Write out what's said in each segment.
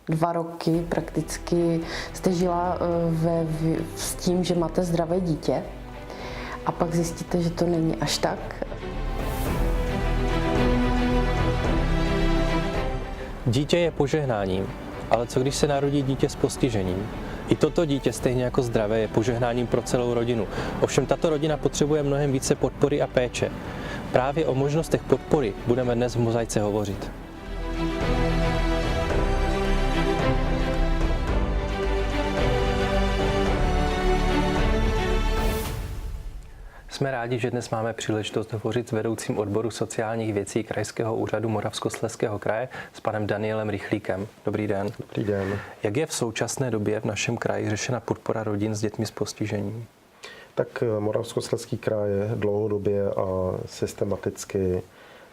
2 roky prakticky jste žila s tím, že máte zdravé dítě a pak zjistíte, že to není až tak. Dítě je požehnáním, ale co když se narodí dítě s postižením? I toto dítě, stejně jako zdravé, je požehnáním pro celou rodinu. Ovšem tato rodina potřebuje mnohem více podpory a péče. Právě o možnostech podpory budeme dnes v Mozaice hovořit. Jsme rádi, že dnes máme příležitost hovořit s vedoucím odboru sociálních věcí Krajského úřadu Moravskoslezského kraje s panem Danielem Rychlíkem. Dobrý den. Dobrý den. Jak je v současné době v našem kraji řešena podpora rodin s dětmi s postižením? Tak Moravskoslezský kraj dlouhodobě a systematicky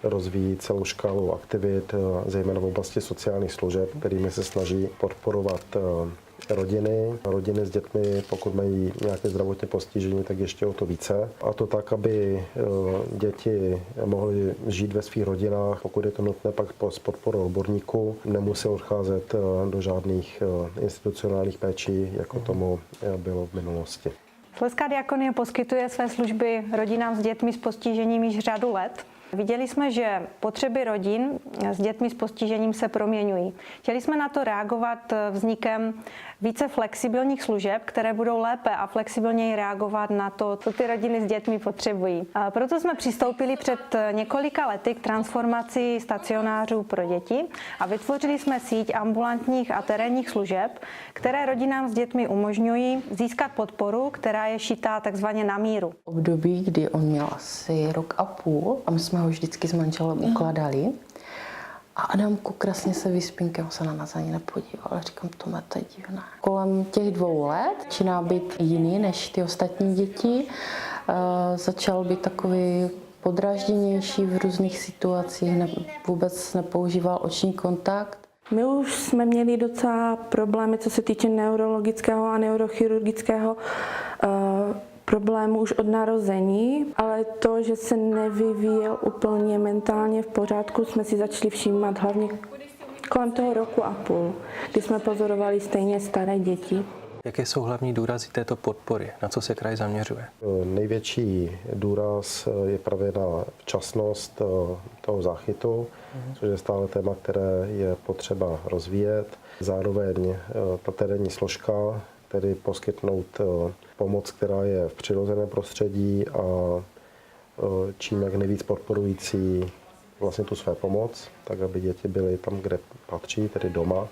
rozvíjí celou škálu aktivit, zejména v oblasti sociálních služeb, kterými se snaží podporovat rodiny s dětmi, pokud mají nějaké zdravotně postižení, tak ještě o to více. A to tak, aby děti mohly žít ve svých rodinách, pokud je to nutné, pak s podporou odborníků, nemusí odcházet do žádných institucionálních péčí, jako tomu bylo v minulosti. Slezská diakonie poskytuje své služby rodinám s dětmi s postižením již řadu let. Viděli jsme, že potřeby rodin s dětmi s postižením se proměňují. Chtěli jsme na to reagovat vznikem více flexibilních služeb, které budou lépe a flexibilněji reagovat na to, co ty rodiny s dětmi potřebují. A proto jsme přistoupili před několika lety k transformaci stacionářů pro děti a vytvořili jsme síť ambulantních a terénních služeb, které rodinám s dětmi umožňují získat podporu, která je šitá takzvaně na míru. Období, kdy on měl asi 1,5 roku a my jsme ho vždycky s manželem ukladali. A Adamku krásně se vyspinkem, se na nás ani nepodíval, ale říkám, to je divné. Kolem těch 2 let začíná být jiný než ty ostatní děti. Začal být takový podrážděnější v různých situacích, vůbec nepoužíval oční kontakt. My už jsme měli docela problémy, co se týče neurologického a neurochirurgického problému už od narození, ale to, že se nevyvíjel úplně mentálně v pořádku, jsme si začali všímat hlavně kolem toho 1,5 roku, kdy jsme pozorovali stejně staré děti. Jaké jsou hlavní důrazy této podpory? Na co se kraj zaměřuje? Největší důraz je právě na včasnost toho záchytu, což je stále téma, které je potřeba rozvíjet. Zároveň ta terénní složka, tedy poskytnout pomoc, která je v přirozeném prostředí a čím jak nejvíc podporující vlastně tu své pomoc, tak aby děti byly tam, kde patří, tedy doma,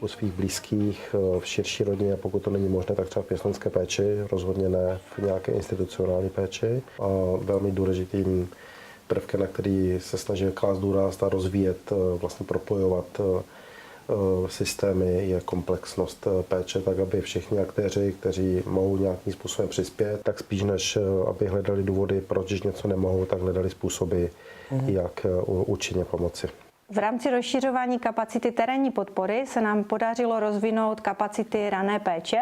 u svých blízkých, v širší rodině, pokud to není možné, tak třeba v pěstounské péči, rozhodně ne v nějaké institucionální péči. A velmi důležitým prvkem, na který se snaží klást důraz a rozvíjet, vlastně propojovat systémy, je komplexnost péče, tak aby všichni aktéři, kteří mohou nějakým způsobem přispět, tak spíš než aby hledali důvody, proč něco nemohou, tak hledali způsoby, jak účinně pomoci. V rámci rozšiřování kapacity terénní podpory se nám podařilo rozvinout kapacity rané péče,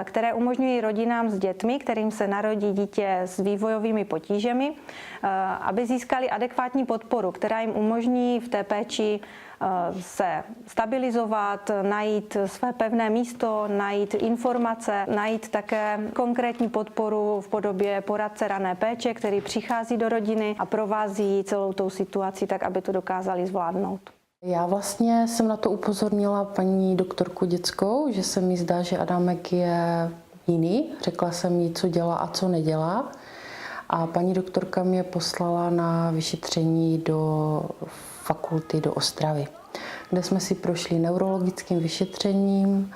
které umožňují rodinám s dětmi, kterým se narodí dítě s vývojovými potížemi, aby získali adekvátní podporu, která jim umožní v té péči se stabilizovat, najít své pevné místo, najít informace, najít také konkrétní podporu v podobě poradce rané péče, který přichází do rodiny a provází celou tou situaci tak, aby to dokázali zvládnout. Já vlastně jsem na to upozornila paní doktorku dětskou, že se mi zdá, že Adamek je jiný. Řekla jsem jí, co dělá a co nedělá. A paní doktorka mě poslala na vyšetření do fakulty do Ostravy, kde jsme si prošli neurologickým vyšetřením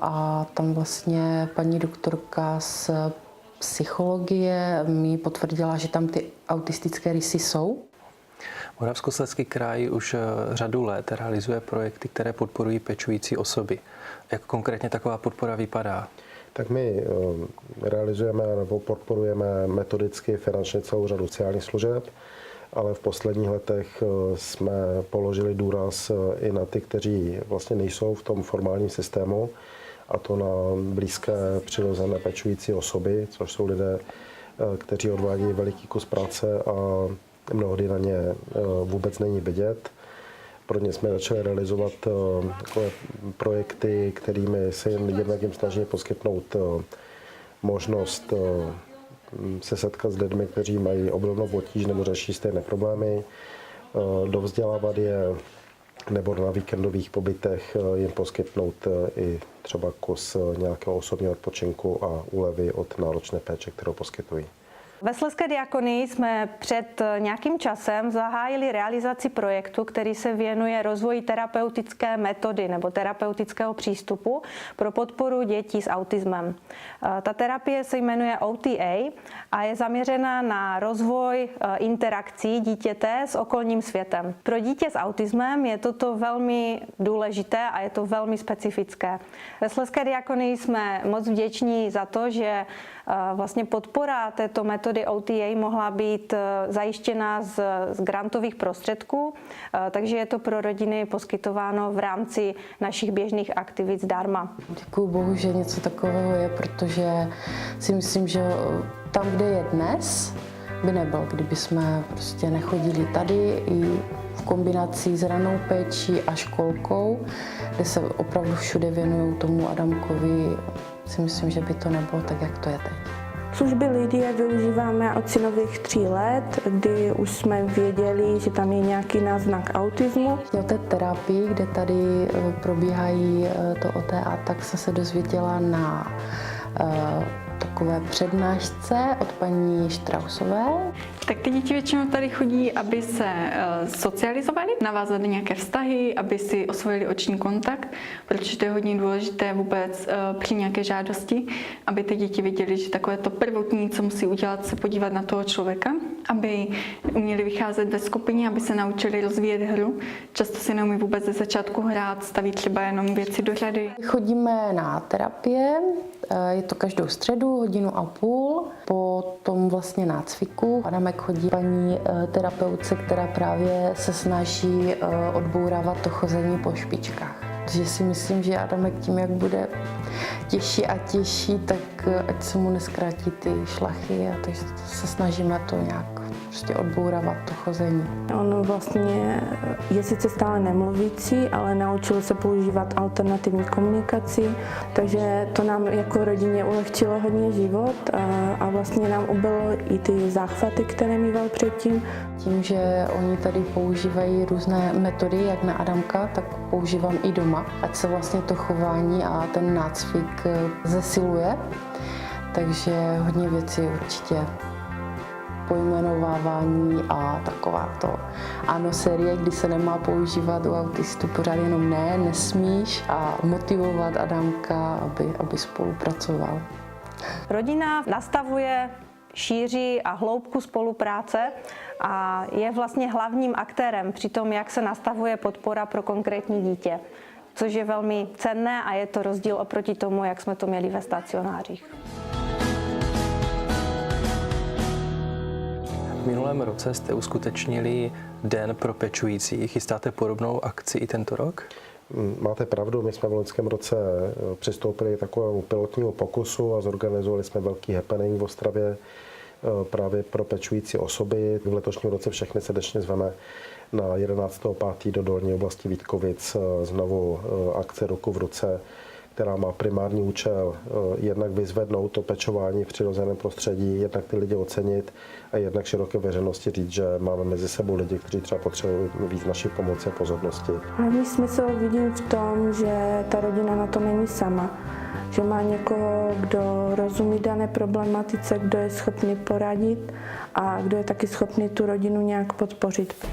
a tam vlastně paní doktorka z psychologie mi potvrdila, že tam ty autistické rysy jsou. Moravskoslezský kraj už řadu let realizuje projekty, které podporují pečující osoby. Jak konkrétně taková podpora vypadá? Tak my realizujeme nebo podporujeme metodicky finančně celou řadu sociálních služeb, ale v posledních letech jsme položili důraz i na ty, kteří vlastně nejsou v tom formálním systému, a to na blízké přirozené pečující osoby, což jsou lidé, kteří odvádějí veliký kus práce a mnohdy na ně vůbec není vidět. Pro ně jsme začali realizovat takové projekty, kterými se jednak jim snaží poskytnout možnost se setkat s lidmi, kteří mají obdobnou potíž nebo řeší stejné problémy, dovzdělávat je nebo na víkendových pobytech jim poskytnout i třeba kus nějakého osobního odpočinku a úlevy od náročné péče, kterou poskytují. Ve Slezské diakonii jsme před nějakým časem zahájili realizaci projektu, který se věnuje rozvoji terapeutické metody nebo terapeutického přístupu pro podporu dětí s autismem. Ta terapie se jmenuje OTA a je zaměřena na rozvoj interakcí dítěte s okolním světem. Pro dítě s autismem je toto velmi důležité a je to velmi specifické. Ve Slezské diakonii jsme moc vděční za to, že vlastně podpora této metody OTA mohla být zajištěna z grantových prostředků, takže je to pro rodiny poskytováno v rámci našich běžných aktivit zdarma. Děkuju Bohu, že něco takového je, protože si myslím, že tam, kde je dnes, by nebyl, kdyby jsme prostě nechodili tady i v kombinaci s ranou péčí a školkou, kde se opravdu všude věnují tomu Adamkovi. Si myslím, že by to nebylo tak, jak to je teď. Služby Lidie využíváme od synových 3 let, kdy už jsme věděli, že tam je nějaký náznak autismu. O té terapii, kde tady probíhají to OTA, tak jsem se dozvěděla na takové přednášce od paní Štrausové. Tak ty děti většinou tady chodí, aby se socializovali, navázali nějaké vztahy, aby si osvojili oční kontakt, protože to je hodně důležité vůbec při nějaké žádosti, aby ty děti věděli, že takové to prvotní, co musí udělat, se podívat na toho člověka, aby uměli vycházet ve skupině, aby se naučili rozvíjet hru. Často si neumí vůbec ze začátku hrát, staví třeba jenom věci do řady. Chodíme na terapie, je to každou středu, 1,5 hodiny. Po tom vlastně nácviku Adamek chodí paní terapeutce, která právě se snaží odbourávat to chození po špičkách. Takže si myslím, že Adamek tím, jak bude těžší a těžší, tak ať se mu neskrátí ty šlachy, a takže se snažíme to nějak prostě odbourávat to chození. On vlastně je sice stále nemluvící, ale naučil se používat alternativní komunikaci, takže to nám jako rodině ulehčilo hodně život a vlastně nám ubylo i ty záchvaty, které mýval předtím. Tím, že oni tady používají různé metody, jak na Adamka, tak používám i doma, ať se vlastně to chování a ten nácvik zesiluje. Takže hodně věcí určitě pojmenovávání a taková to ano série, kdy se nemá používat u autistů pořád jenom ne, nesmíš a motivovat Adamka, aby spolupracoval. Rodina nastavuje šíři a hloubku spolupráce a je vlastně hlavním aktérem při tom, jak se nastavuje podpora pro konkrétní dítě, což je velmi cenné a je to rozdíl oproti tomu, jak jsme to měli ve stacionářích. V minulém roce jste uskutečnili Den pro pečující. Chystáte podobnou akci i tento rok? Máte pravdu, my jsme v loňském roce přistoupili k takovému pilotnímu pokusu a zorganizovali jsme velký happening v Ostravě právě pro pečující osoby. V letošním roce všechny srdečně zveme na 11.5. do Dolní oblasti Vítkovic znovu akce Ruku v ruce, která má primární účel jednak vyzvednout to pečování v přirozeném prostředí, jednak ty lidi ocenit a jednak široké veřejnosti říct, že máme mezi sebou lidi, kteří třeba potřebují víc naší pomoci a pozornosti. Hlavní smysl vidím v tom, že ta rodina na to není sama, že má někoho, kdo rozumí dané problematice, kdo je schopný poradit a kdo je taky schopný tu rodinu nějak podpořit.